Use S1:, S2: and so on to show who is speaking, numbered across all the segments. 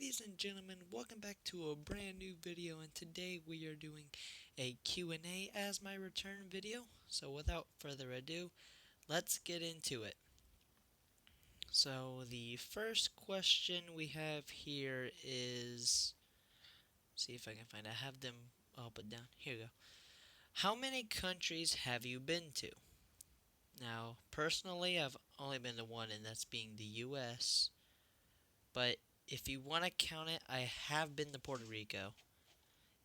S1: ladies and gentlemen, welcome back to a brand new video, and today we are doing a Q&A as my return video. So without further ado, let's get into it. So the first question we have here is, see if I can find it. I have them all put down. Here we go. How many countries have you been to? Now, personally, I've only been to one, and that's being the US. But if you want to count it, I have been to Puerto Rico.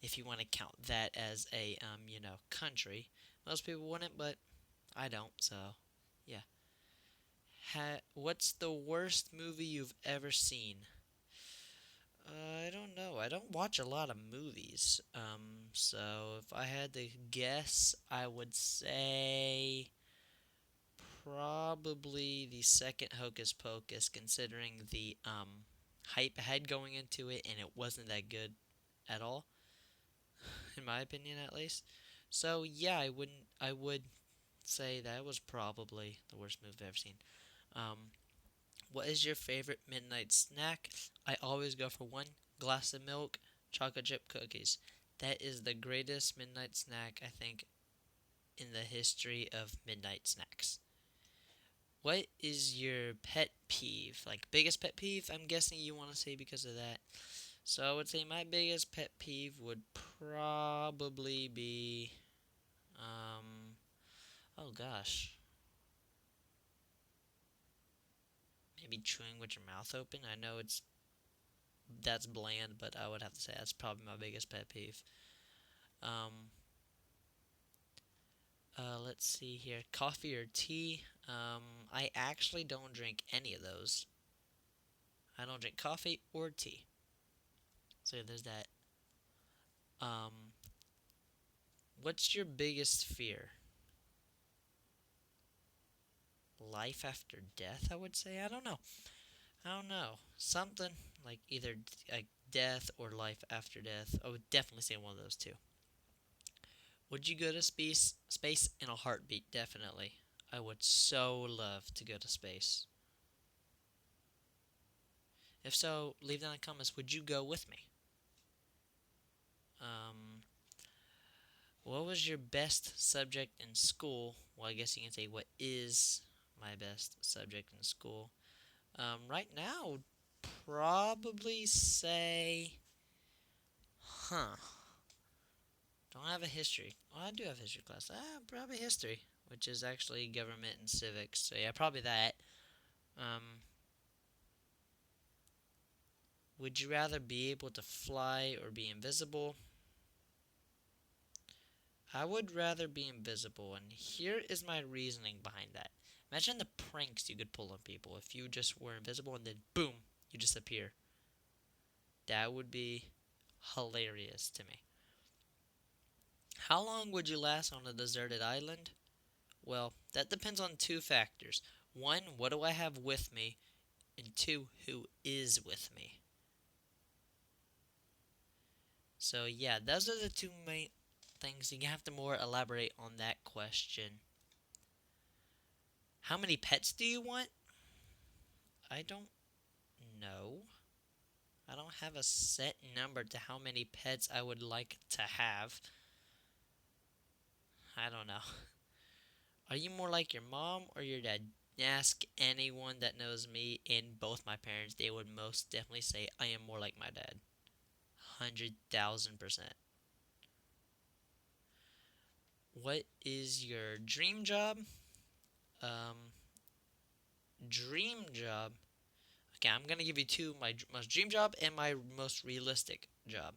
S1: If you want to count that as a country. Most people wouldn't, but I don't. So, yeah. What's the worst movie you've ever seen? I don't know. I don't watch a lot of movies. So if I had to guess, I would say probably the second Hocus Pocus, considering the hype I had going into it, and it wasn't that good at all, in my opinion at least. So yeah, I would say that was probably the worst movie I've ever seen. Um, what is your favorite midnight snack? I always go for one glass of milk, chocolate chip cookies. That is the greatest midnight snack I think in the history of midnight snacks. What is your pet peeve? Like biggest pet peeve? I'm guessing you want to say because of that. So I would say my biggest pet peeve would probably be oh gosh. Maybe chewing with your mouth open. I know that's bland, but I would have to say that's probably my biggest pet peeve. Um, let's see here. Coffee or tea? I actually don't drink any of those. I don't drink coffee or tea. So there's that. Um, what's your biggest fear? Life after death, I would say. I don't know. I don't know. Something like either like death or life after death. I would definitely say one of those two. Would you go to space? Space in a heartbeat, definitely. I would so love to go to space. If so, leave down in the comments. Would you go with me? Um, what was your best subject in school? Well, I guess you can say what is my best subject in school. Right now, probably say, huh? Don't have a history. Well, I do have a history class. Probably history, which is actually government and civics. So yeah, probably that. Um, would you rather be able to fly or be invisible? I would rather be invisible, and here is my reasoning behind that. Imagine the pranks you could pull on people if you just were invisible and then boom, you disappear. That would be hilarious to me. How long would you last on a deserted island? Well, that depends on two factors. One, what do I have with me? And two, who is with me? So, yeah, those are the two main things. You have to more elaborate on that question. How many pets do you want? I don't know. I don't have a set number to how many pets I would like to have. I don't know. Are you more like your mom or your dad? Ask anyone that knows me and both my parents. They would most definitely say I am more like my dad. 100,000%. What is your dream job? Um, dream job. Okay, I'm gonna give you two: my most dream job and my most realistic job.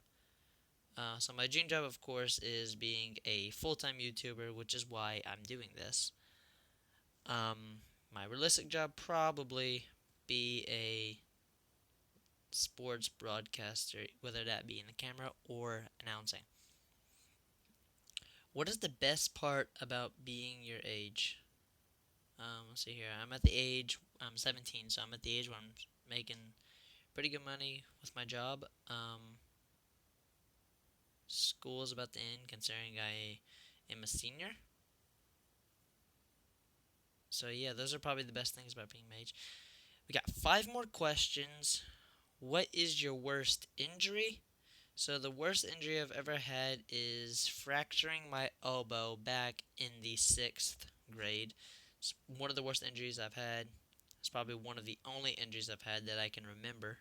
S1: So my dream job, of course, is being a full-time YouTuber, which is why I'm doing this. My realistic job probably be a sports broadcaster, whether that be in the camera or announcing. What is the best part about being your age? Let's see here. I'm 17, so I'm at the age where I'm making pretty good money with my job. School is about to end, considering I am a senior. So yeah, those are probably the best things about being my age. We got 5 more questions. What is your worst injury? So the worst injury I've ever had is fracturing my elbow back in the 6th grade. It's one of the worst injuries I've had. It's probably one of the only injuries I've had that I can remember.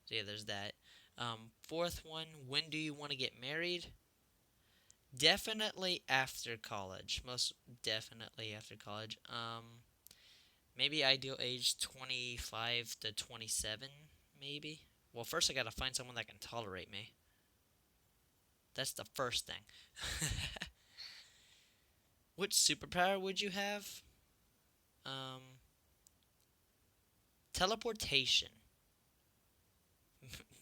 S1: So yeah, there's that. Fourth one, when do you want to get married? Definitely after college. Most definitely after college. Maybe ideal age 25 to 27, maybe. Well, first I gotta find someone that can tolerate me. That's the first thing. Which superpower would you have? Um, Teleportation.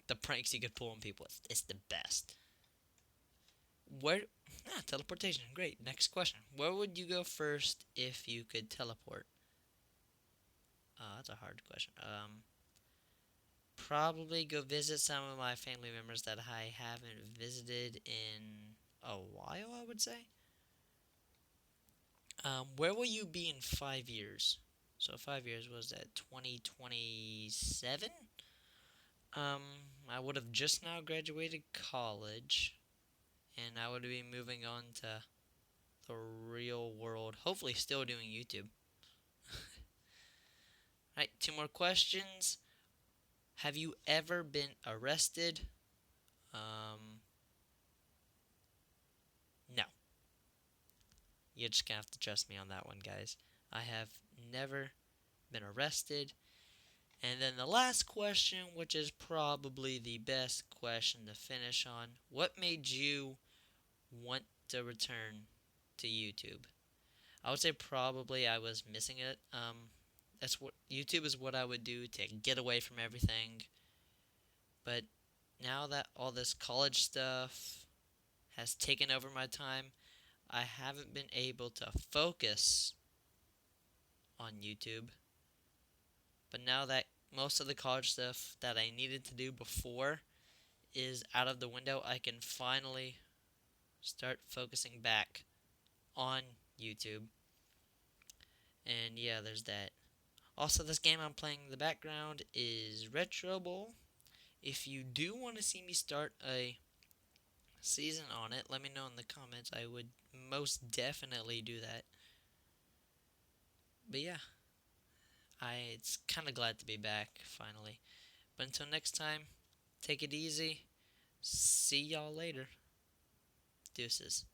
S1: The pranks you could pull on people. It's the best. Where? Teleportation. Great. Next question. Where would you go first if you could teleport? That's a hard question. Probably go visit some of my family members that I haven't visited in a while, I would say. Where will you be in 5 years? So 5 years was that 2027? Um, I would have just now graduated college, and I would be moving on to the real world. Hopefully, still doing YouTube. Right, two more questions. Have you ever been arrested? Um, no. You're just gonna have to trust me on that one, guys. I have never been arrested. And then the last question, which is probably the best question to finish on. What made you want to return to YouTube? I would say probably I was missing it. That's what YouTube is what I would do to get away from everything. But now that all this college stuff has taken over my time, I haven't been able to focus on YouTube. But now that most of the college stuff that I needed to do before is out of the window, I can finally start focusing back on YouTube. And yeah, there's that. Also, this game I'm playing in the background is Retro Bowl. If you do want to see me start a season on it, let me know in the comments. I would most definitely do that. But yeah, it's kind of glad to be back finally. But until next time, take it easy. See y'all later. Deuces.